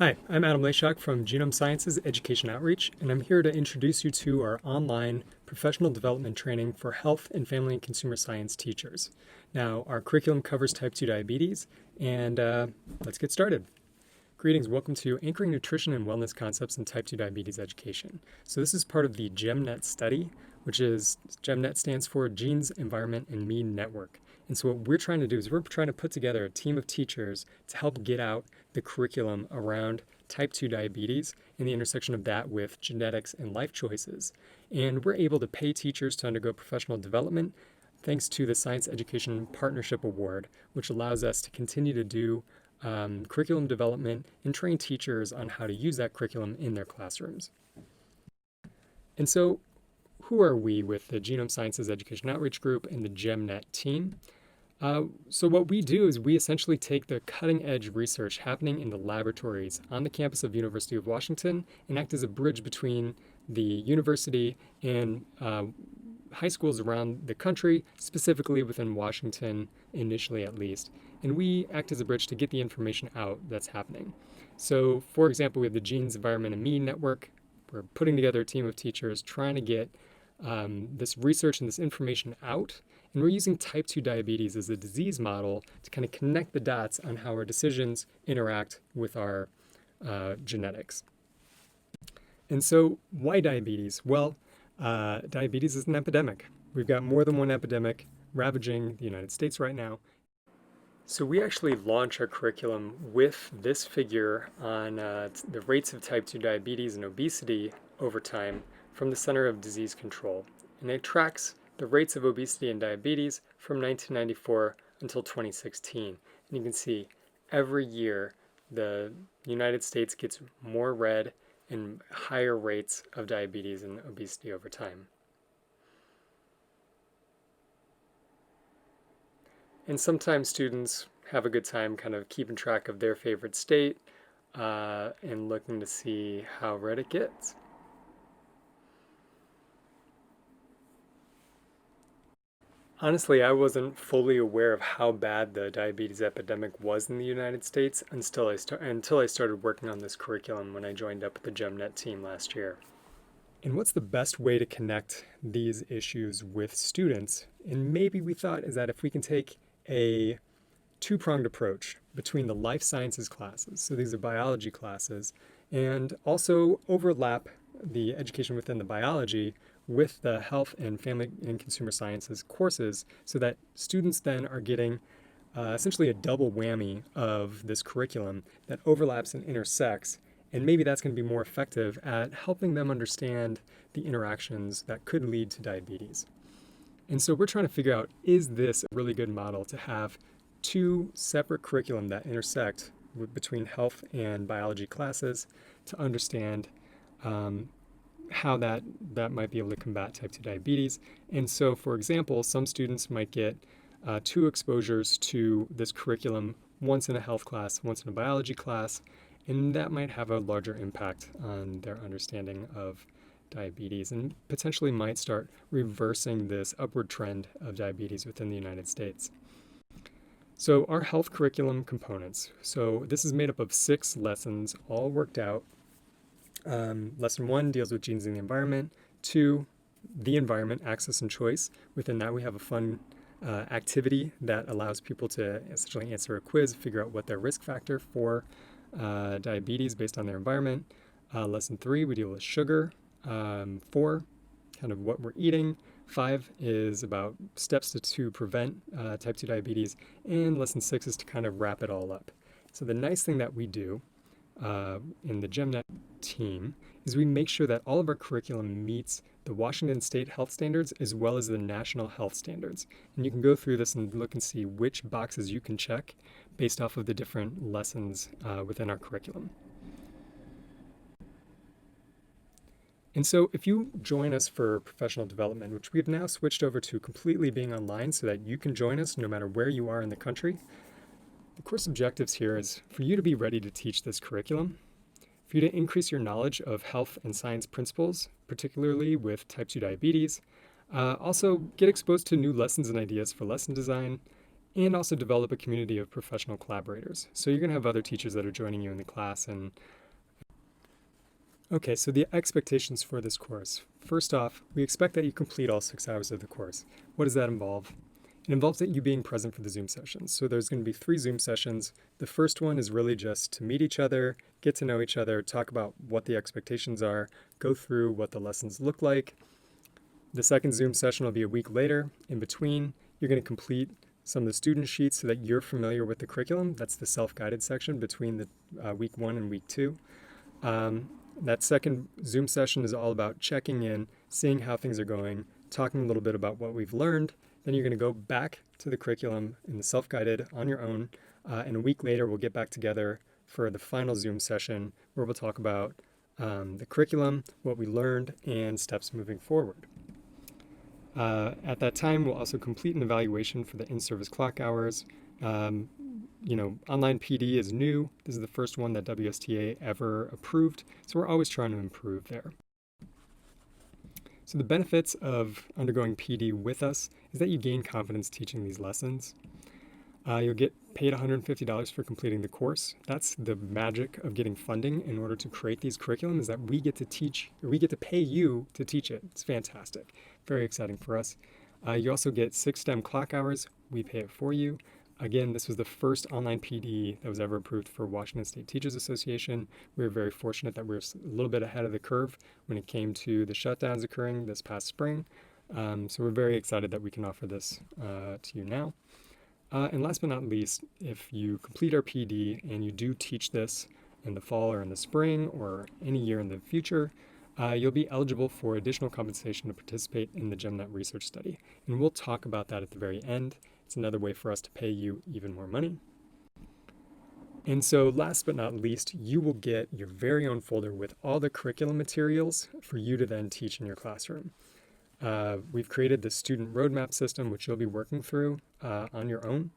Hi, I'm Adam Leshock from Genome Sciences Education Outreach, and I'm here to introduce you to our online professional development training for health and family and consumer science teachers. Now, our curriculum covers type 2 diabetes, and let's get started. Greetings, welcome to Anchoring Nutrition and Wellness Concepts in Type 2 Diabetes Education. So this is part of the GEMNet study, which is, GEMNet stands for Genes, Environment, and Mean Network. And so what we're trying to do is we're trying to put together a team of teachers to help get out the curriculum around type 2 diabetes and the intersection of that with genetics and life choices. And we're able to pay teachers to undergo professional development thanks to the Science Education Partnership Award, which allows us to continue to do curriculum development and train teachers on how to use that curriculum in their classrooms. And so who are we with the Genome Sciences Education Outreach Group and the GEMNet team? So what we do is we essentially take the cutting edge research happening in the laboratories on the campus of University of Washington and act as a bridge between the university and high schools around the country, specifically within Washington, initially at least. And we act as a bridge to get the information out that's happening. So for example, we have the Genes, Environment, and Mean Network. We're putting together a team of teachers trying to get this research and this information out. And we're using type 2 diabetes as a disease model to kind of connect the dots on how our decisions interact with our genetics. And so why diabetes? Well, diabetes is an epidemic. We've got more than one epidemic ravaging the United States right now. So we actually launch our curriculum with this figure on the rates of type 2 diabetes and obesity over time from the Center of Disease Control. And it tracks the rates of obesity and diabetes from 1994 until 2016. And you can see every year the United States gets more red and higher rates of diabetes and obesity over time. And sometimes students have a good time kind of keeping track of their favorite state and looking to see how red it gets. Honestly, I wasn't fully aware of how bad the diabetes epidemic was in the United States until I started working on this curriculum when I joined up with the GEMNet team last year. And what's the best way to connect these issues with students? And maybe we thought is that if we can take a two-pronged approach between the life sciences classes, so these are biology classes, and also overlap the education within the biology with the health and family and consumer sciences courses so that students then are getting essentially a double whammy of this curriculum that overlaps and intersects, and maybe that's going to be more effective at helping them understand the interactions that could lead to diabetes. And so we're trying to figure out, is this a really good model to have two separate curriculum that intersect between health and biology classes to understand how that might be able to combat type 2 diabetes. And so, for example, some students might get two exposures to this curriculum, once in a health class, once in a biology class, and that might have a larger impact on their understanding of diabetes and potentially might start reversing this upward trend of diabetes within the United States. So our health curriculum components. So this is made up of 6 lessons, all worked out. Lesson 1 deals with genes and the environment. 2, the environment, access and choice. Within that we have a fun activity that allows people to essentially answer a quiz, figure out what their risk factor for diabetes based on their environment. Lesson 3, we deal with sugar. 4, kind of what we're eating. 5 is about steps to prevent type 2 diabetes. And lesson 6 is to kind of wrap it all up. So the nice thing that we do in the GEMNet team is we make sure that all of our curriculum meets the Washington State health standards as well as the national health standards. And you can go through this and look and see which boxes you can check based off of the different lessons within our curriculum. And so if you join us for professional development, which we've now switched over to completely being online so that you can join us no matter where you are in the country, the course objectives here is for you to be ready to teach this curriculum, for you to increase your knowledge of health and science principles, particularly with type 2 diabetes, also get exposed to new lessons and ideas for lesson design, and also develop a community of professional collaborators. So you're going to have other teachers that are joining you in the class. And okay, so the expectations for this course. First off, we expect that you complete all 6 hours of the course. What does that involve? It involves that you being present for the Zoom sessions. So there's going to be 3 Zoom sessions. The first one is really just to meet each other, get to know each other, talk about what the expectations are, go through what the lessons look like. The second Zoom session will be a week later. In between, you're going to complete some of the student sheets so that you're familiar with the curriculum. That's the self-guided section between the week 1 and week 2. That second Zoom session is all about checking in, seeing how things are going, talking a little bit about what we've learned. Then you're going to go back to the curriculum in the self-guided on your own. And a week later, we'll get back together for the final Zoom session where we'll talk about the curriculum, what we learned, and steps moving forward. At that time, we'll also complete an evaluation for the in-service clock hours. Online PD is new. This is the first one that WSTA ever approved, so we're always trying to improve there. So the benefits of undergoing PD with us is that you gain confidence teaching these lessons. You'll get paid $150 for completing the course. That's the magic of getting funding in order to create these curriculum, is that we get to pay you to teach it. It's fantastic. Very exciting for us. You also get 6 STEM clock hours. We pay it for you. Again, this was the first online PD that was ever approved for Washington State Teachers Association. We were very fortunate that we were a little bit ahead of the curve when it came to the shutdowns occurring this past spring. So we're very excited that we can offer this to you now. And last but not least, if you complete our PD and you do teach this in the fall or in the spring or any year in the future, you'll be eligible for additional compensation to participate in the GEMNet research study. And we'll talk about that at the very end. It's another way for us to pay you even more money. And so last but not least, you will get your very own folder with all the curriculum materials for you to then teach in your classroom. We've created the student roadmap system, which you'll be working through on your own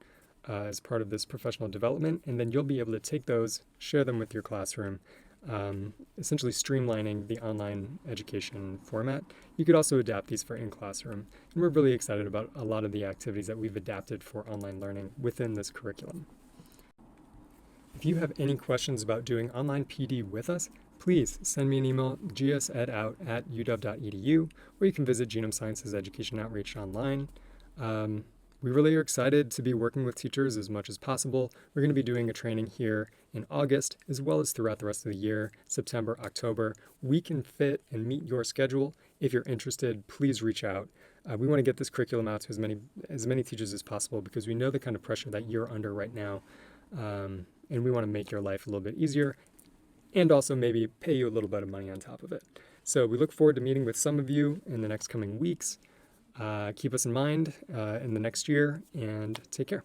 as part of this professional development. And then you'll be able to take those, share them with your classroom, essentially streamlining the online education format. You could also adapt these for in-classroom. And we're really excited about a lot of the activities that we've adapted for online learning within this curriculum. If you have any questions about doing online PD with us, please send me an email, gsedout@uw.edu, or you can visit Genome Sciences Education Outreach online. We really are excited to be working with teachers as much as possible. We're going to be doing a training here in August, as well as throughout the rest of the year, September, October. We can fit and meet your schedule. If you're interested, please reach out. We want to get this curriculum out to as many teachers as possible because we know the kind of pressure that you're under right now. And we want to make your life a little bit easier and also maybe pay you a little bit of money on top of it. So we look forward to meeting with some of you in the next coming weeks. Keep us in mind in the next year, and take care.